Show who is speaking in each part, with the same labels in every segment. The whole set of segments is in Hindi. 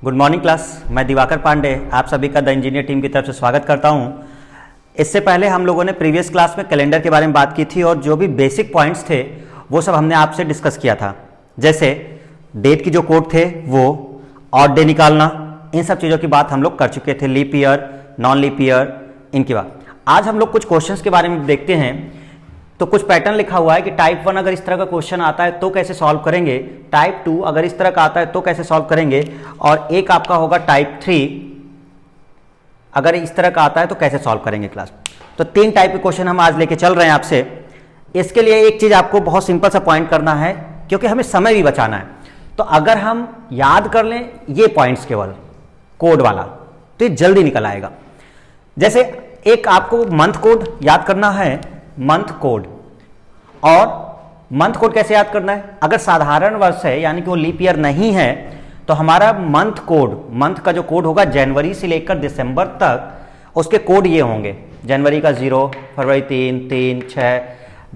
Speaker 1: Good morning class. मैं दिवाकर पांडे आप सभी का द इंजीनियर टीम की तरफ से स्वागत करता हूं। इससे पहले हम लोगों ने प्रीवियस क्लास में कैलेंडर के बारे में बात की थी और जो भी बेसिक पॉइंट्स थे वो सब हमने आपसे डिस्कस किया था। जैसे डेट की जो कोड थे वो, ऑड डे निकालना, इन सब चीज़ों की बात हम लोग कर चुके थे। Leap year, non leap year, इनकी बात। आज हम लोग कुछ क्वेश्चंस के बारे में देखते हैं। तो कुछ पैटर्न लिखा हुआ है कि टाइप 1 अगर इस तरह का क्वेश्चन आता है तो कैसे सॉल्व करेंगे, टाइप 2 अगर इस तरह का आता है तो कैसे सॉल्व करेंगे, और एक आपका होगा टाइप 3 अगर इस तरह का आता है तो कैसे सॉल्व करेंगे क्लास। तो 3 टाइप के क्वेश्चन हम आज लेके चल रहे हैं आपसे। इसके लिए एक चीज आपको बहुत सिंपल सा पॉइंट करना है क्योंकि हमें समय भी बचाना है। तो अगर हम याद कर लें ये पॉइंट्स केवल कोड वाला तो ये जल्दी निकल आएगा। जैसे एक आपको मंथ कोड याद करना है, मंथ कोड। और मंथ कोड कैसे याद करना है, अगर साधारण वर्ष है यानी कि वो लीप ईयर नहीं है तो हमारा मंथ कोड, मंथ का जो कोड होगा जनवरी से लेकर दिसंबर तक, उसके कोड ये होंगे। जनवरी का 0, फरवरी 3, 3, 6,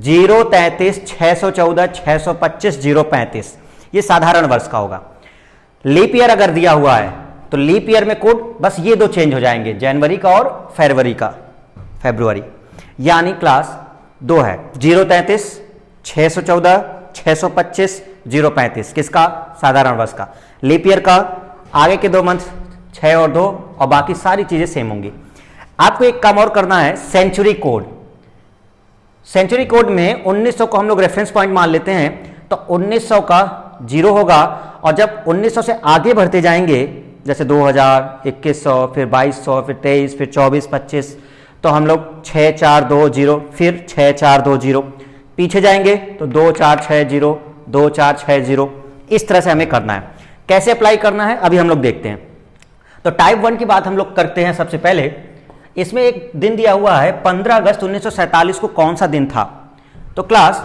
Speaker 1: 0, 33, 614, 625, 035, ये साधारण वर्ष का होगा। लीप ईयर अगर दिया हुआ है तो लीप ईयर में कोड बस ये 2 चेंज हो जाएंगे, जनवरी का और फरवरी, यानी क्लास 2 है। 033, 614, 625, 035 किसका, साधारण वर्ष का। लीप ईयर का आगे के 2 मंथ 6 और 2 और बाकी सारी चीजें सेम होंगी। आपको एक काम और करना है, सेंचुरी कोड। सेंचुरी कोड में 1900 को हम लोग रेफरेंस पॉइंट मान लेते हैं तो 1900 का 0 होगा और जब 1900 से आगे बढ़ते जाएंगे जैसे 2000, 2100, फिर 2200, फिर 23, फिर 24, 25, तो हम लोग 6420, फिर 6420, पीछे जाएंगे तो 2460, 2460, इस तरह से हमें करना है। कैसे अप्लाई करना है अभी हम लोग देखते हैं। तो टाइप 1 की बात हम लोग करते हैं। सबसे पहले इसमें एक दिन दिया हुआ है 15 अगस्त 1947 को कौन सा दिन था। तो क्लास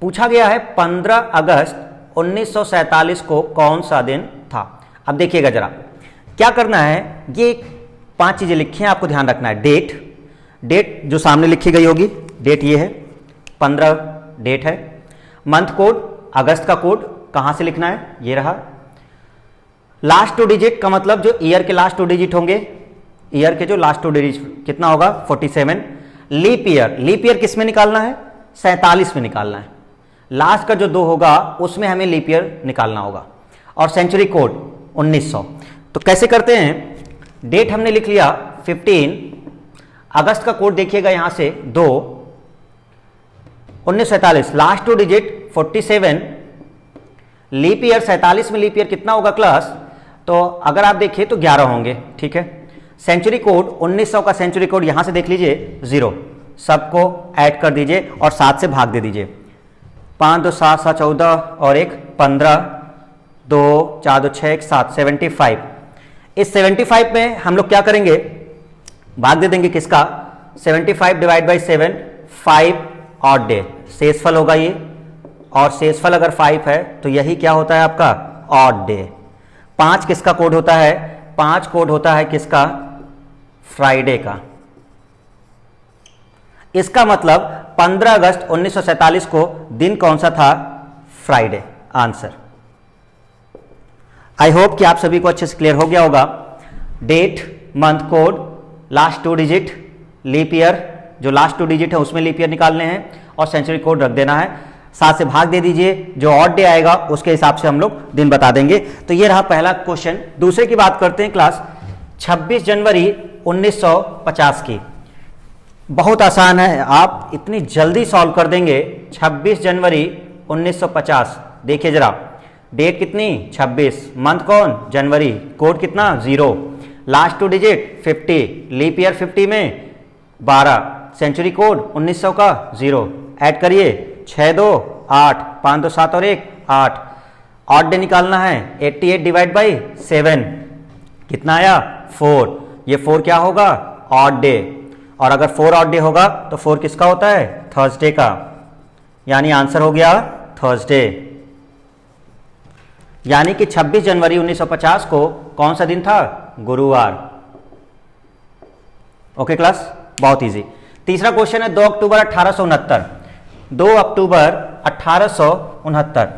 Speaker 1: पूछा गया है 15 अगस्त 1947 को कौन सा दिन था। अब देखिएगा जरा क्या करना है, ये 5 चीजें लिखी हैं, आपको ध्यान रखना है। डेट जो सामने लिखी गई होगी, डेट ये है, 15 डेट है। मंथ कोड, अगस्त का कोड कहां से लिखना है, ये रहा। लास्ट 2 डिजिट का मतलब जो ईयर के लास्ट 2 डिजिट होंगे, ईयर के जो लास्ट 2 डिजिट कितना होगा, 47। लीप ईयर किस में निकालना है, 47 में निकालना है। लास्ट का जो 2 होगा उसमें हमें लीप ईयर निकालना होगा। और सेंचुरी कोड 1900। तो कैसे करते हैं, डेट हमने लिख लिया 15, अगस्त का कोड देखिएगा यहां से 2, 1947 लास्ट 2 डिजिट 47, लीप ईयर 47 में लीप ईयर कितना होगा क्लास, तो अगर आप देखिए तो 11 होंगे, ठीक है। सेंचुरी कोड 1900 का सेंचुरी कोड यहां से देख लीजिए 0, सबको ऐड कर दीजिए और 7 से भाग दे दीजिए। 5 2 7 7 14 और 1 15, 2 4 2 6 1 7, 75। इस 75 में हम लोग क्या करेंगे, भाग दे देंगे किसका, 75 डिवाइड बाई 7, 5 ऑड डे, शेषफल होगा ये, और शेषफल अगर 5 है तो यही क्या होता है आपका, ऑड डे। 5 किसका कोड होता है, 5 कोड होता है किसका, फ्राइडे का। इसका मतलब 15 अगस्त 1947 को दिन कौन सा था, फ्राइडे, आंसर। आई होप कि आप सभी को अच्छे से क्लियर हो गया होगा। Date, month code, last 2 digit, leap year जो लास्ट 2 डिजिट है उसमें लीप ईयर निकालने हैं और सेंचुरी कोड रख देना है। 7 से भाग दे दीजिए, जो ऑड डे आएगा उसके हिसाब से हम लोग दिन बता देंगे। तो ये रहा पहला क्वेश्चन। दूसरे की बात करते हैं क्लास, 26 जनवरी 1950 की। बहुत आसान है, आप इतनी जल्दी सॉल्व कर देंगे। 26 जनवरी 1950, देखिए जरा, डेट कितनी, 26, मंथ कौन, जनवरी, कोड कितना, 0, लास्ट 2 डिजिट 50, लीप ईयर 50 में 12, सेंचुरी कोड 1900 का 0, ऐड करिए 6 2 8, 5 2 7 और 1 8। ऑड डे निकालना है, 88 डिवाइड बाई 7 कितना आया, 4। ये 4 क्या होगा, ऑड डे, और अगर 4 ऑड डे होगा तो 4 किसका होता है, थर्सडे का, यानी आंसर हो गया थर्सडे। यानी कि 26 जनवरी 1950 को कौन सा दिन था, गुरुवार। ओके क्लास, बहुत इजी। तीसरा क्वेश्चन है 2 अक्टूबर 1869। 2 अक्टूबर 1869।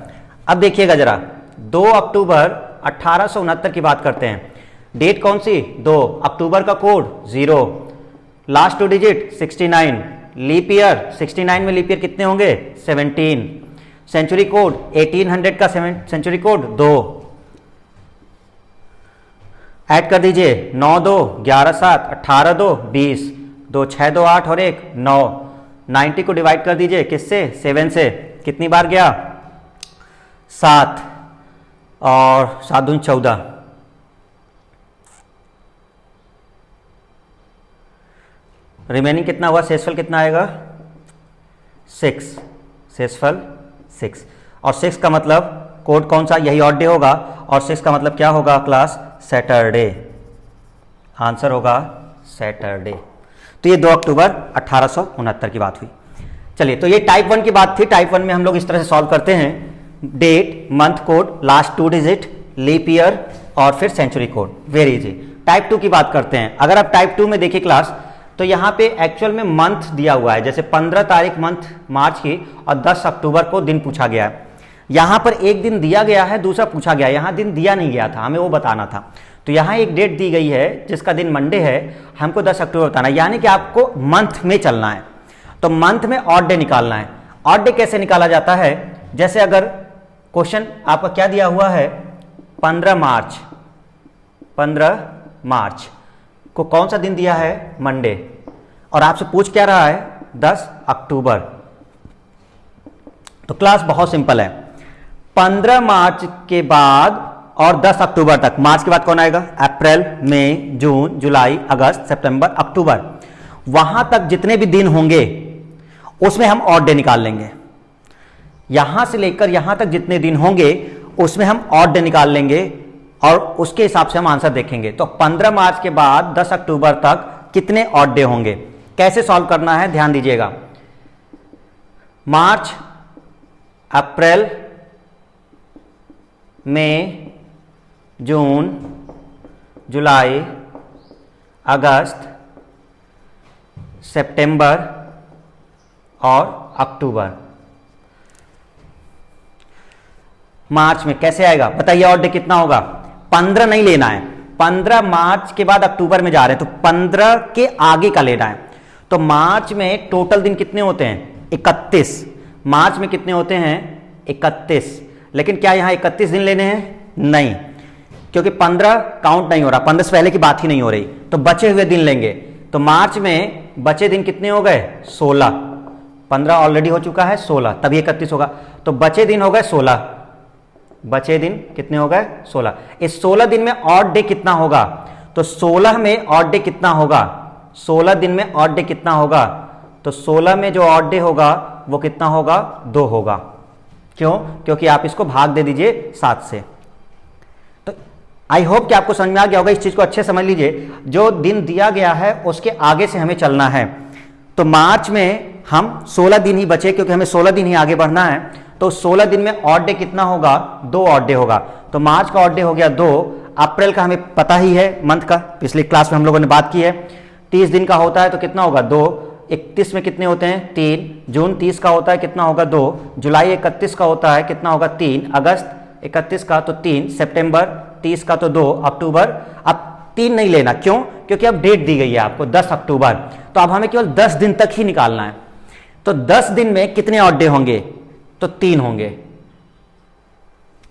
Speaker 1: अब देखिएगा जरा, 2 अक्टूबर 1869 की बात करते हैं। डेट कौन सी? 2। अक्टूबर का code 0, last 2 digit 69, leap year 69 में लीप ईयर कितने होंगे? 17, सेंचुरी कोड 1800 का सेंचुरी कोड 2, ऐड कर दीजिए 9 2 11 7 18 2 20, 2 6 2 8 और 1 9, 90 को डिवाइड कर दीजिए किससे? 7 से। कितनी बार गया? 7 और 7 दूनी 14, रिमेनिंग कितना हुआ? शेषफल कितना आएगा? 6, शेषफल 6। और 6 का मतलब कोड कौन सा? यही ऑड डे होगा। और 6 का मतलब क्या होगा क्लास? सैटरडे। आंसर होगा सैटरडे। तो ये 2 अक्टूबर 1869 की बात हुई। चलिए, तो ये टाइप 1 की बात थी। टाइप 1 में हम लोग इस तरह से सॉल्व करते हैं, date, month code, last 2 digit, leap year और फिर century code. Very easy. Type 2 की बात करते हैं। अगर आप टाइप 2 में देखिए क्लास, तो यहाँ पे एक्चुअल में मंथ दिया हुआ है, जैसे 15 तारीख मंथ मार्च की और 10 अक्टूबर को दिन पूछा गया है। यहाँ पर एक दिन दिया गया है, दूसरा पूछा गया है। यहाँ दिन दिया नहीं गया था, हमें वो बताना था। तो यहाँ एक डेट दी गई है जिसका दिन मंडे है, हमको 10 अक्टूबर बताना है, यानी कि आपको मंथ में चलना है। तो मंथ में ऑड डे निकालना है। ऑड डे कैसे निकाला जाता है? जैसे अगर क्वेश्चन आपका क्या दिया हुआ है, 15 मार्च, 15 मार्च को कौन सा दिन दिया है? मंडे। और आपसे पूछ क्या रहा है? 10 अक्टूबर। तो क्लास बहुत सिंपल है, 15 मार्च के बाद और 10 अक्टूबर तक। मार्च के बाद कौन आएगा? अप्रैल, मई, जून, जुलाई, अगस्त, सितंबर, अक्टूबर। वहां तक जितने भी दिन होंगे उसमें हम ऑड डे निकाल लेंगे। यहां से लेकर यहां तक जितने दिन होंगे उसमें हम ऑड डे निकाल लेंगे और उसके हिसाब से हम आंसर देखेंगे। तो 15 मार्च के बाद 10 अक्टूबर तक कितने ऑड डे होंगे? कैसे सॉल्व करना है ध्यान दीजिएगा। मार्च, अप्रैल, मई, जून, जुलाई, अगस्त, सितंबर और अक्टूबर। मार्च में कैसे आएगा बताइए? ऑड डे कितना होगा? 15 नहीं लेना है, 15 मार्च के बाद अक्टूबर में जा रहे हैं, तो 15 के आगे का लेना है। तो मार्च में टोटल दिन कितने होते हैं? 31। मार्च में कितने होते हैं? 31। लेकिन क्या यहां 31 दिन लेने हैं? नहीं, क्योंकि 15 काउंट नहीं हो रहा, 15 से पहले की बात ही नहीं हो रही। तो बचे हुए दिन लेंगे। तो मार्च में बचे दिन कितने हो गए? 16। 15 ऑलरेडी हो चुका है, 16, तभी 31 होगा। तो बचे दिन हो गए 16। बचे दिन कितने हो गए? 16। इस 16 दिन में ऑड डे कितना होगा? तो 16 में ऑड डे कितना होगा? 16 दिन में ऑड डे कितना होगा? तो 16 में जो ऑड डे होगा वो कितना होगा? 2 होगा। क्यों? क्योंकि आप इसको भाग दे दीजिए 7 से। तो आई होप कि आपको समझ में आ गया होगा। इस चीज को अच्छे समझ लीजिए, जो दिन दिया गया है उसके आगे से हमें चलना है। तो मार्च में हम 16 दिन ही बचे, क्योंकि हमें 16 दिन ही आगे बढ़ना है। तो 16 दिन में ऑड डे कितना होगा? 2 ऑड डे होगा। तो मार्च का ऑड डे हो गया 2। अप्रैल का हमें पता ही है, मंथ का पिछली क्लास में हम लोगों ने बात की है, 30 दिन का होता है, तो कितना होगा? 2। 31 में कितने होते हैं? 3। जून 30 का होता है, कितना होगा? 2। जुलाई 31 का होता है, कितना होगा? 3। अगस्त 31 का तो 3। सितंबर 30 का तो 2। अक्टूबर अब 3 नहीं लेना, क्यों? क्योंकि अब डेट दी गई है आपको 10 अक्टूबर। तो अब हमें केवल 10 दिन तक ही निकालना है। तो 10 दिन में कितने ऑड डे होंगे? तो 3 होंगे।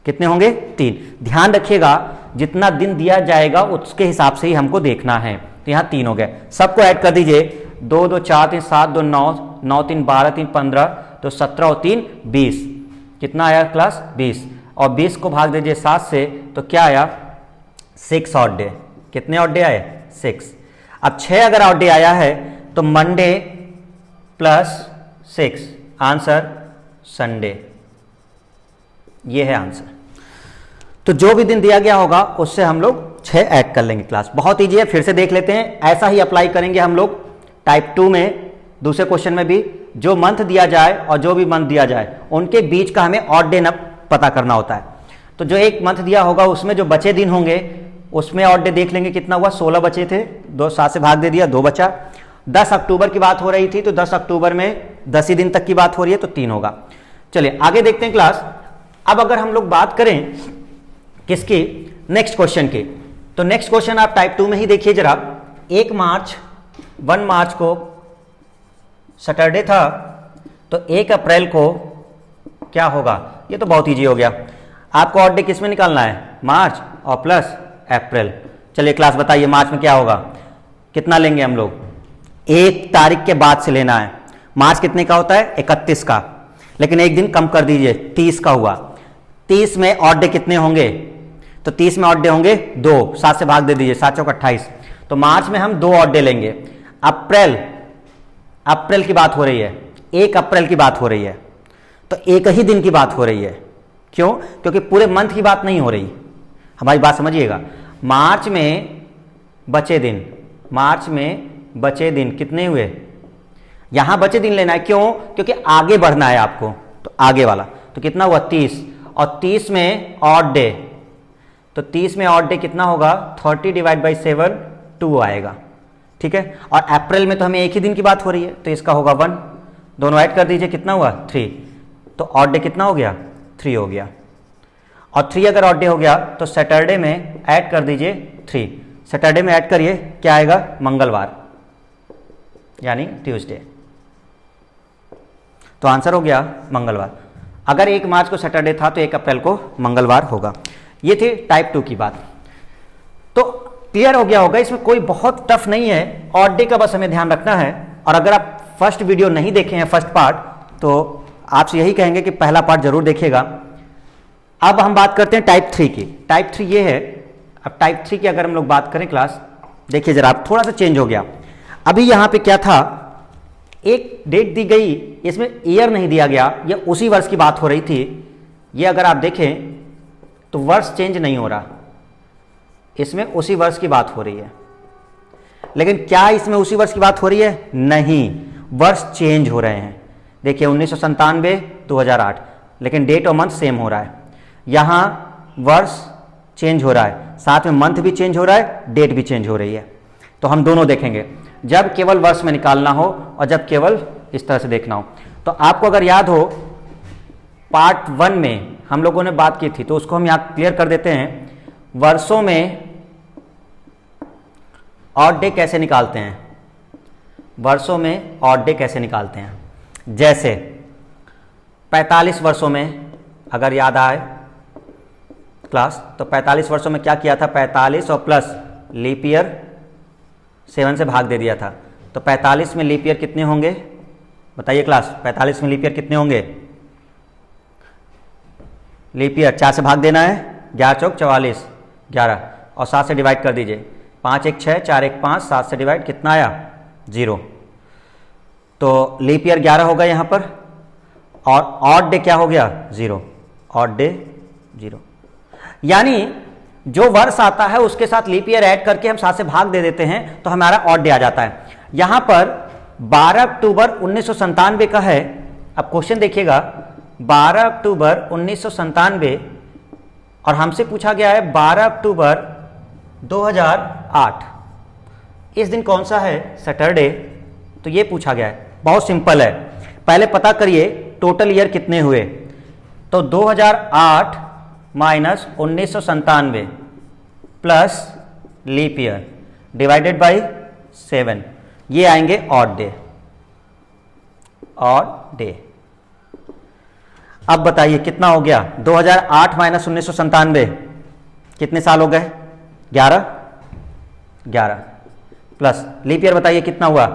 Speaker 1: कितने होंगे? 3। ध्यान रखिएगा, जितना दिन दिया जाएगा उसके हिसाब से ही हमको देखना है। तो यहां 3 हो गए। सबको ऐड कर दीजिए, 2 2 4 3 7 2 9 9 3 12 3 15, तो 17 और 3 20। कितना आया क्लास? 20। और 20 को भाग दीजिए 7 से, तो क्या आया? 6 ऑड डे। कितने ऑड डे आए? 6। अब 6 अगर ऑड डे आया है तो मंडे प्लस 6, आंसर संडे। ये है आंसर। तो जो भी दिन दिया गया होगा उससे हम लोग 6 ऐड कर लेंगे। क्लास बहुत ईजी है, फिर से देख लेते हैं। ऐसा ही अप्लाई करेंगे हम लोग टाइप 2 में, दूसरे क्वेश्चन में भी। जो मंथ दिया जाए और जो भी मंथ दिया जाए उनके बीच का हमें ऑड डे न पता करना होता है। तो जो एक मंथ दिया होगा उसमें जो बचे दिन होंगे उसमें ऑड डे देख लेंगे कितना हुआ। 16 बचे थे, 2 7 से भाग दे दिया, 2 बचा। 10 अक्टूबर की बात हो रही थी, तो 10 अक्टूबर में 10 ही दिन तक की बात हो रही है, तो 3 होगा। चलिए आगे देखते हैं क्लास। अब अगर हम लोग बात करें किसकी? नेक्स्ट क्वेश्चन की। तो नेक्स्ट क्वेश्चन आप टाइप 2 में ही देखिए जरा। 1 मार्च को सैटरडे था, तो 1 अप्रैल को क्या होगा? ये तो बहुत ईजी हो गया। आपको ऑड डे किस में निकालना है? मार्च और प्लस अप्रैल। चलिए क्लास बताइए, मार्च में क्या होगा? कितना लेंगे हम लोग? 1 तारीख के बाद से लेना है। मार्च कितने का होता है? 31 का, लेकिन एक दिन कम कर दीजिए, 30 का हुआ। 30 में ऑड डे कितने होंगे? तो 30 में ऑड डे होंगे 2, 7 से भाग दे दीजिए, 7 चौक 28। तो मार्च में हम 2 ऑड डे लेंगे। अप्रैल की बात हो रही है, 1 अप्रैल की बात हो रही है, तो एक ही दिन की बात हो रही है। क्यों? क्योंकि पूरे मंथ की बात नहीं हो रही। हमारी बात समझिएगा। मार्च में बचे दिन कितने हुए? यहां बचे दिन लेना है। क्यों? क्योंकि आगे बढ़ना है आपको, तो आगे वाला। तो कितना हुआ? 30, और 30 में ऑड डे, तो 30 में ऑड डे कितना होगा? 30 डिवाइड बाई 7, 2 आएगा। ठीक है। और अप्रैल में तो हमें एक ही दिन की बात हो रही है, तो इसका होगा 1। दोनों ऐड कर दीजिए, कितना हुआ? 3। तो ऑड डे कितना हो गया? 3 हो गया। और 3 अगर ऑड डे हो गया तो सैटरडे में ऐड कर दीजिए 3। सैटरडे में ऐड करिए, क्या आएगा? मंगलवार, यानी ट्यूसडे। तो आंसर हो गया मंगलवार। अगर 1 मार्च को सैटरडे था तो 1 अप्रैल को मंगलवार होगा। ये थी टाइप 2 की बात। तो क्लियर हो गया होगा, इसमें कोई बहुत टफ नहीं है। ऑड डे का बस हमें ध्यान रखना है। और अगर आप फर्स्ट वीडियो नहीं देखे हैं, फर्स्ट पार्ट, तो आपसे यही कहेंगे कि पहला पार्ट जरूर देखिएगा। अब हम बात करते हैं टाइप 3 की। टाइप 3 ये है। अब टाइप 3 की अगर हम लोग बात करें क्लास, देखिए जरा, आप थोड़ा सा चेंज हो गया। अभी यहां पे क्या था? एक डेट दी गई, इसमें ईयर नहीं दिया गया, ये उसी वर्ष की बात हो रही थी। ये अगर आप देखें तो वर्ष चेंज नहीं हो रहा, इसमें उसी वर्ष की बात हो रही है। लेकिन क्या इसमें उसी वर्ष की बात हो रही है? नहीं, वर्ष चेंज हो रहे हैं। देखिए 1997, 2008, लेकिन डेट और मंथ सेम हो रहा है। यहां वर्ष चेंज हो रहा है, साथ में मंथ भी चेंज हो रहा है, डेट भी चेंज हो रही है। तो हम दोनों देखेंगे, जब केवल वर्ष में निकालना हो और जब केवल इस तरह से देखना हो। तो आपको अगर याद हो, पार्ट 1 में हम लोगों ने बात की थी, तो उसको हम यहां क्लियर कर देते हैं। वर्षों में ऑड डे कैसे निकालते हैं? वर्षों में ऑड डे कैसे निकालते हैं? जैसे 45 वर्षों में अगर याद आए क्लास, तो 45 वर्षों में क्या किया था? 45 और प्लस लीप ईयर 7 से भाग दे दिया था। तो 45 में लीप ईयर कितने होंगे? बताइए क्लास, 45 में लीप ईयर कितने होंगे? लीप ईयर 4 से भाग देना है, 11 चौक 44, 11, और 7 से डिवाइड कर दीजिए। 5 1 6, 4 1 5, 7 से डिवाइड कितना आया? 0। तो लीप ईयर 11 होगा यहाँ पर, और ऑड डे क्या हो गया? 0। ऑड डे 0, यानी जो वर्ष आता है उसके साथ लीप ईयर ऐड करके हम 7 से भाग दे देते हैं, तो हमारा ऑड डे आ जाता है। यहां पर 12 अक्टूबर 1997 का है। अब क्वेश्चन देखिएगा, 12 अक्टूबर 1997, और हमसे पूछा गया है 12 अक्टूबर 2008। इस दिन कौन सा है? सैटरडे। तो ये पूछा गया है। बहुत सिंपल है, पहले पता करिए टोटल ईयर कितने हुए। तो 2008 minus 1997 plus leap year divided by 7, ये आएंगे ऑड डे। Odd day. अब बताइए कितना हो गया? 2008 माइनस 1997 कितने साल हो गए? 11 प्लस लीप ईयर बताइए कितना हुआ?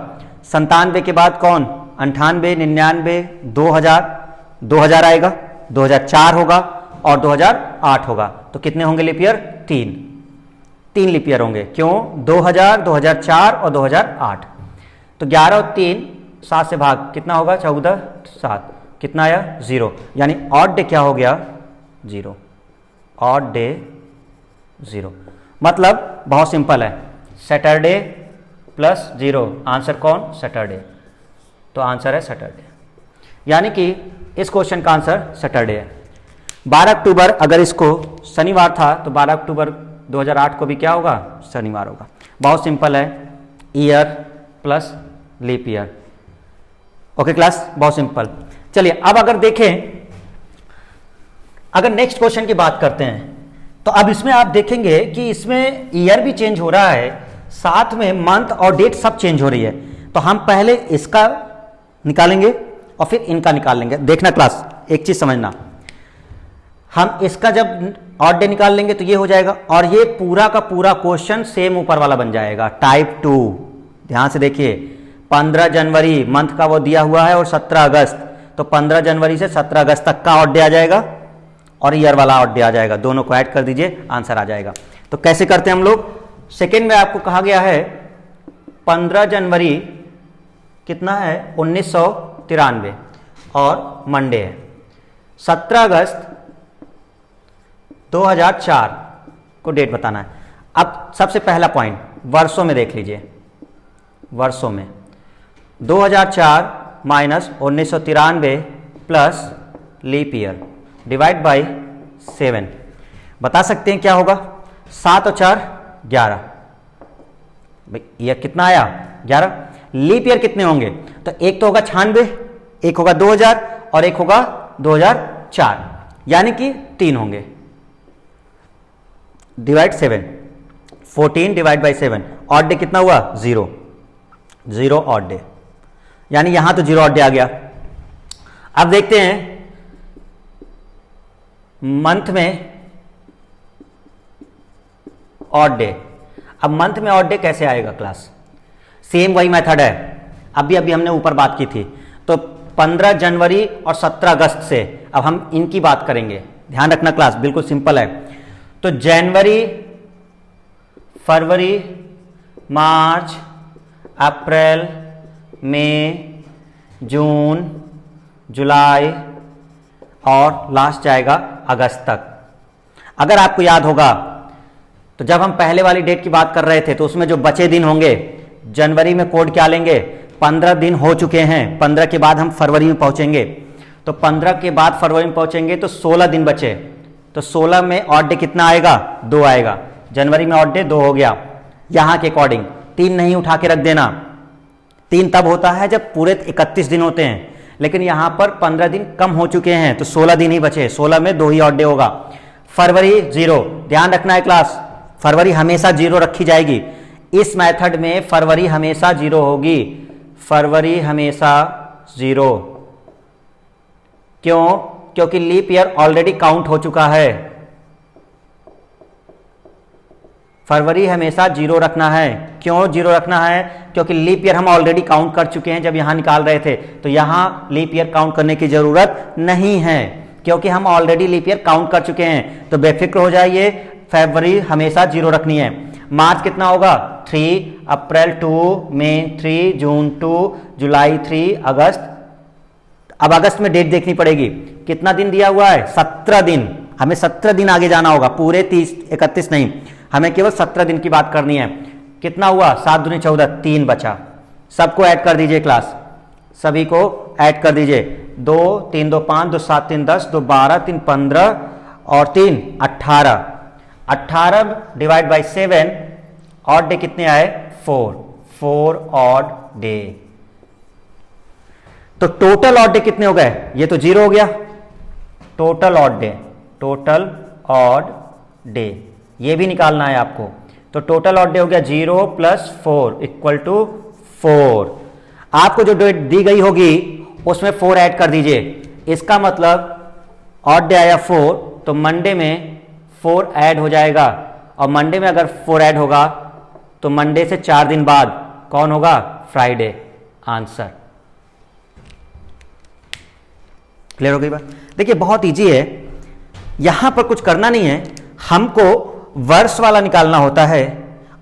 Speaker 1: 97 के बाद कौन? 98, 99, 2000 आएगा, 2004 होगा और 2008 होगा। तो कितने होंगे लीप ईयर? 3 लीप ईयर होंगे। क्यों? 2000, 2004 और 2008। तो 11 और 3, 7 से भाग कितना होगा? 14, 7, कितना आया? 0। यानी ऑड डे क्या हो गया? 0। Odd day 0। मतलब बहुत सिंपल है, सैटरडे प्लस 0, आंसर कौन? सैटरडे। तो आंसर है सैटरडे, यानी कि इस क्वेश्चन का आंसर सैटरडे है। 12 अक्टूबर अगर इसको शनिवार था तो 12 अक्टूबर 2008 को भी क्या होगा? शनिवार होगा। बहुत सिंपल है, year plus leap year. Okay class, बहुत सिंपल। चलिए अब अगर देखें, अगर नेक्स्ट क्वेश्चन की बात करते हैं, तो अब इसमें आप देखेंगे कि इसमें ईयर भी चेंज हो रहा है, साथ में मंथ और डेट सब चेंज हो रही है। तो हम पहले इसका निकालेंगे और फिर इनका निकाल लेंगे। देखना क्लास, एक चीज समझना, हम इसका जब ऑड डे निकाल लेंगे तो ये हो जाएगा, और ये पूरा का पूरा क्वेश्चन सेम ऊपर वाला बन जाएगा, टाइप 2। ध्यान से देखिए, 15 जनवरी मंथ का वो दिया हुआ है और 17 अगस्त, तो 15 जनवरी से 17 अगस्त तक का ऑड डे आ जाएगा और ईयर वाला ऑड डे आ जाएगा, दोनों को ऐड कर दीजिए, आंसर आ जाएगा। तो कैसे करते हैं हम लोग? सेकेंड में आपको कहा गया है 15 जनवरी कितना है 1993 और मंडे है, 17 अगस्त 2004 को डेट बताना है। अब सबसे पहला पॉइंट वर्षों में देख लीजिए, वर्षों में 2004 minus 1993 plus leap year divide by 7, बता सकते हैं क्या होगा? 7 और 4 11, भाई यह कितना आया 11। लीप ईयर कितने होंगे? तो एक तो होगा 96, एक होगा 2000 और एक होगा 2004, यानी कि 3 होंगे। Divide 7, 14 divide by 7, odd day कितना हुआ? 0, 0 ऑड डे, यानी यहां तो 0 ऑड डे आ गया। अब देखते हैं मंथ में ऑड डे। अब मंथ में ऑड डे कैसे आएगा क्लास? सेम वही मेथड है, अभी हमने ऊपर बात की थी। तो 15 जनवरी और 17 अगस्त से अब हम इनकी बात करेंगे। ध्यान रखना क्लास, बिल्कुल सिंपल है। तो जनवरी, फरवरी, मार्च, अप्रैल, मई, जून, जुलाई और लास्ट जाएगा अगस्त तक। अगर आपको याद होगा तो जब हम पहले वाली डेट की बात कर रहे थे तो उसमें जो बचे दिन होंगे, जनवरी में कोड क्या लेंगे? 15 दिन हो चुके हैं, 15 के बाद हम फरवरी में पहुंचेंगे, तो 15 के बाद फरवरी में पहुंचेंगे तो 16 दिन बचे, तो 16 में ऑड डे कितना आएगा? 2 आएगा। जनवरी में ऑड डे 2 हो गया। यहां के अकॉर्डिंग 3 नहीं उठा के रख देना, 3 तब होता है जब पूरे 31 दिन होते हैं, लेकिन यहां पर 15 दिन कम हो चुके हैं तो 16 दिन ही बचे, 16 में 2 ही ऑड डे होगा। फरवरी 0, ध्यान रखना है क्लास, फरवरी हमेशा 0 रखी जाएगी। इस मेथड में फरवरी हमेशा 0 होगी, फरवरी हमेशा 0। क्यों? क्योंकि लीप ईयर ऑलरेडी काउंट हो चुका है। फरवरी हमेशा 0 रखना है। क्यों 0 रखना है? क्योंकि लीप ईयर हम ऑलरेडी काउंट कर चुके हैं जब यहां निकाल रहे थे, तो यहां लीप ईयर काउंट करने की जरूरत नहीं है, क्योंकि हम ऑलरेडी लीप ईयर काउंट कर चुके हैं। तो बेफिक्र हो जाइए, फरवरी हमेशा 0 रखनी है। मार्च कितना होगा? 3, अप्रैल 2, मई 3, जून 2, जुलाई 3, अगस्त। अब अगस्त में डेट देखनी पड़ेगी, कितना दिन दिया हुआ है? 17 दिन। हमें 17 दिन आगे जाना होगा, पूरे 30 31 नहीं, हमें केवल 17 दिन की बात करनी है। कितना हुआ? 7 दूनी 14, 3 बचा। सबको ऐड कर दीजिए क्लास, सभी को ऐड कर दीजिए। 2 3 2 5, 2 7 3 10, 2 12, 3 15 और 3 18। 18 डिवाइड बाई 7, ऑड डे कितने आए? 4 ऑड डे। तो टोटल ऑड डे कितने हो गए? ये तो 0 हो गया। Total odd day, total odd day ये भी निकालना है आपको। तो टोटल ऑड डे हो गया 0 + 4 इक्वल टू 4। आपको जो डेट दी गई होगी उसमें 4 ऐड कर दीजिए। इसका मतलब ऑड डे आया 4, तो मंडे में 4 ऐड हो जाएगा, और मंडे में अगर 4 ऐड होगा तो मंडे से 4 दिन बाद कौन होगा? फ्राइडे। आंसर क्लियर हो गई बात? देखिए बहुत इजी है, यहां पर कुछ करना नहीं है, हमको वर्ष वाला निकालना होता है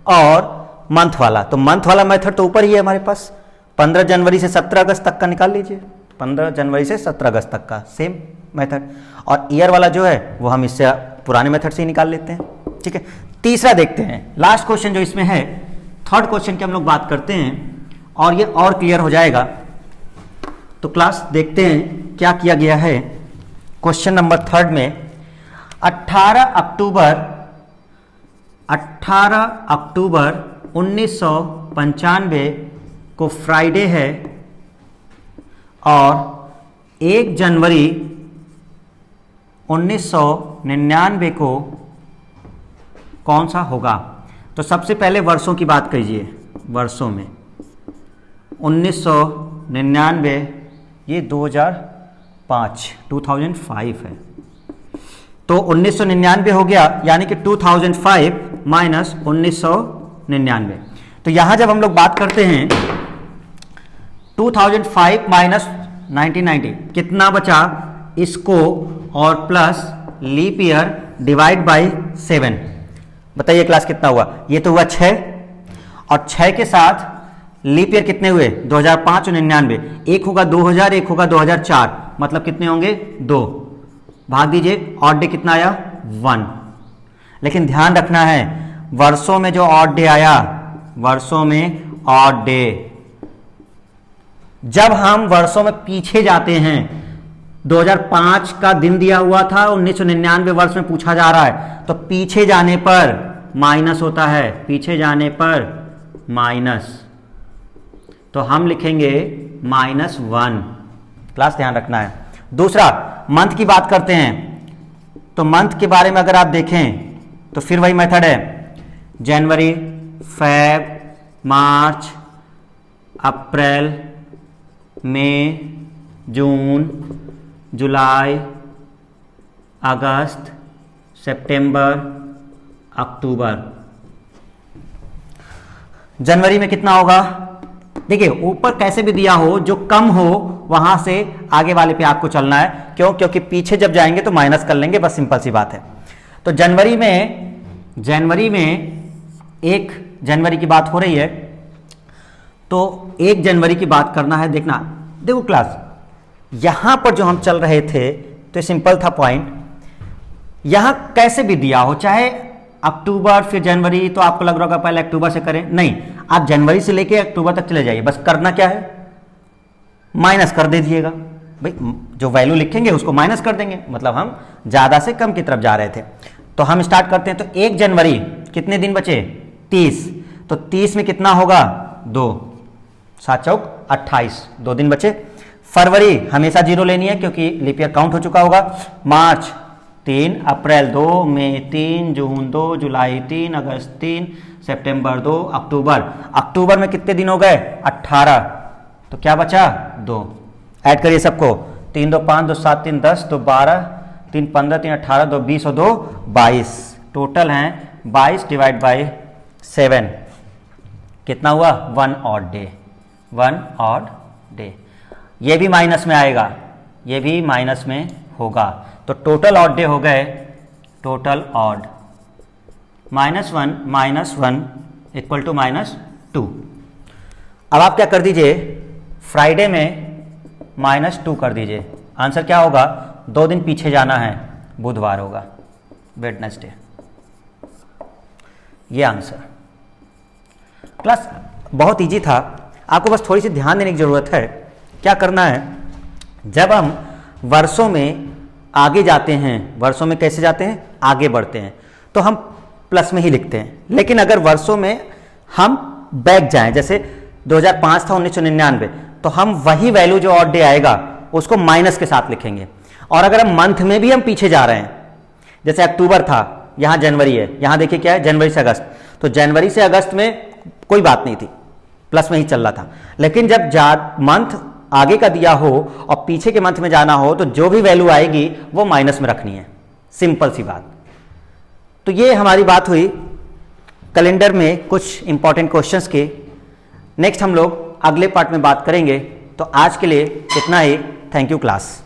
Speaker 1: और मंथ वाला। तो मंथ वाला मेथड तो ऊपर ही है हमारे पास, 15 जनवरी से 17 अगस्त तक का निकाल लीजिए, 15 जनवरी से 17 अगस्त तक का सेम मेथड। और ईयर वाला जो है वो हम इससे पुराने मेथड से ही निकाल लेते हैं। ठीक है, तीसरा देखते हैं, लास्ट क्वेश्चन जो इसमें है, थर्ड क्वेश्चन की हम लोग बात करते हैं और ये और क्लियर हो जाएगा। तो क्लास देखते हैं क्या किया गया है। क्वेश्चन नंबर 3 में 18 अक्टूबर 1995 को फ्राइडे है और 1 जनवरी 1999 को कौन सा होगा? तो सबसे पहले वर्षों की बात कीजिए। वर्षों में 1999, ये 2005 है, तो 1999 हो गया, यानी कि 2005 माइनस 1999। तो यहां जब हम लोग बात करते हैं 2005 माइनस 1990 कितना बचा, इसको और plus leap year divide by 7। बताइए क्लास कितना हुआ? ये तो हुआ 6, और 6 के साथ लीप ईयर कितने हुए? 2005 और 99। एक होगा 2000, एक होगा 2004, मतलब कितने होंगे? 2। भाग दीजिए, ऑड डे कितना आया? 1। लेकिन ध्यान रखना है, वर्षों में जो ऑड डे आया, वर्षों में ऑड डे, जब हम वर्षों में पीछे जाते हैं, 2005 का दिन दिया हुआ था, 1999 वर्ष में पूछा जा रहा है, तो पीछे जाने पर माइनस होता है, पीछे जाने पर माइनस, तो हम लिखेंगे -1। क्लास ध्यान रखना है। दूसरा, मंथ की बात करते हैं, तो मंथ के बारे में अगर आप देखें तो फिर वही मेथड है, जनवरी, फेब, मार्च, अप्रैल, मई, जून, जुलाई, अगस्त, सितंबर, अक्टूबर। जनवरी में कितना होगा? देखिए ऊपर कैसे भी दिया हो, जो कम हो वहां से आगे वाले पे आपको चलना है। क्यों? क्योंकि पीछे जब जाएंगे तो माइनस कर लेंगे, बस सिंपल सी बात है। तो जनवरी में 1 जनवरी की बात हो रही है, तो 1 जनवरी की बात करना है। देखो क्लास, यहां पर जो हम चल रहे थे तो सिंपल था पॉइंट, यहां कैसे भी दिया हो, चाहे अक्टूबर फिर जनवरी, तो आपको लग रहा होगा पहले अक्टूबर से करें, नहीं, आप जनवरी से लेके अक्टूबर तक चले जाइए। बस करना क्या है, माइनस कर दे दीजिएगा भाई, जो वैल्यू लिखेंगे उसको माइनस कर देंगे, मतलब हम ज्यादा से कम की तरफ जा रहे थे। तो हम स्टार्ट करते हैं। तो 1 जनवरी कितने दिन बचे? 30। तो 30 में कितना होगा? 2, 7 चौक 28, 2 दिन बचे। फरवरी हमेशा 0 लेनी है क्योंकि लीप ईयर काउंट हो चुका होगा। मार्च 3, अप्रैल 2, मई 3, जून 2, जुलाई 3, अगस्त 3, सितंबर 2, अक्टूबर में कितने दिन हो गए? 18। तो क्या बचा? 2। ऐड करिए सबको, 3 2 5 2 7 3 10 2 12 3 15 3 18 2 20 और 2 22, टोटल हैं 22 डिवाइड बाई 7 कितना हुआ? 1 ऑड डे, 1 ऑड डे। ये भी माइनस में आएगा, ये भी माइनस में होगा, तो टोटल ऑड डे हो गए, टोटल ऑड -1 इक्वल टू -2। अब आप क्या कर दीजिए, फ्राइडे में -2 कर दीजिए। आंसर क्या होगा? 2 दिन पीछे जाना है, बुधवार होगा, वेडनेसडे। ये आंसर। क्लास बहुत इजी था, आपको बस थोड़ी सी ध्यान देने की जरूरत है। क्या करना है, जब हम वर्षों में आगे जाते हैं, वर्षों में कैसे जाते हैं? आगे बढ़ते हैं, तो हम प्लस में ही लिखते हैं। लेकिन अगर वर्षों में हम बैक जाएं, जैसे 2005 था 1999, तो हम वही वैल्यू जो ऑड डे आएगा उसको माइनस के साथ लिखेंगे। और अगर हम मंथ में भी हम पीछे जा रहे हैं, जैसे अक्टूबर था, यहां जनवरी है, यहां देखिए क्या है? जनवरी से अगस्त। तो जनवरी से अगस्त में कोई बात नहीं थी, प्लस में ही चल रहा था। लेकिन जब मंथ आगे का दिया हो और पीछे के मंथ में जाना हो, तो जो भी वैल्यू आएगी वो माइनस में रखनी है, सिंपल सी बात। तो ये हमारी बात हुई कैलेंडर में कुछ इंपॉर्टेंट क्वेश्चंस की। नेक्स्ट हम लोग अगले पार्ट में बात करेंगे। तो आज के लिए इतना ही। Thank you class.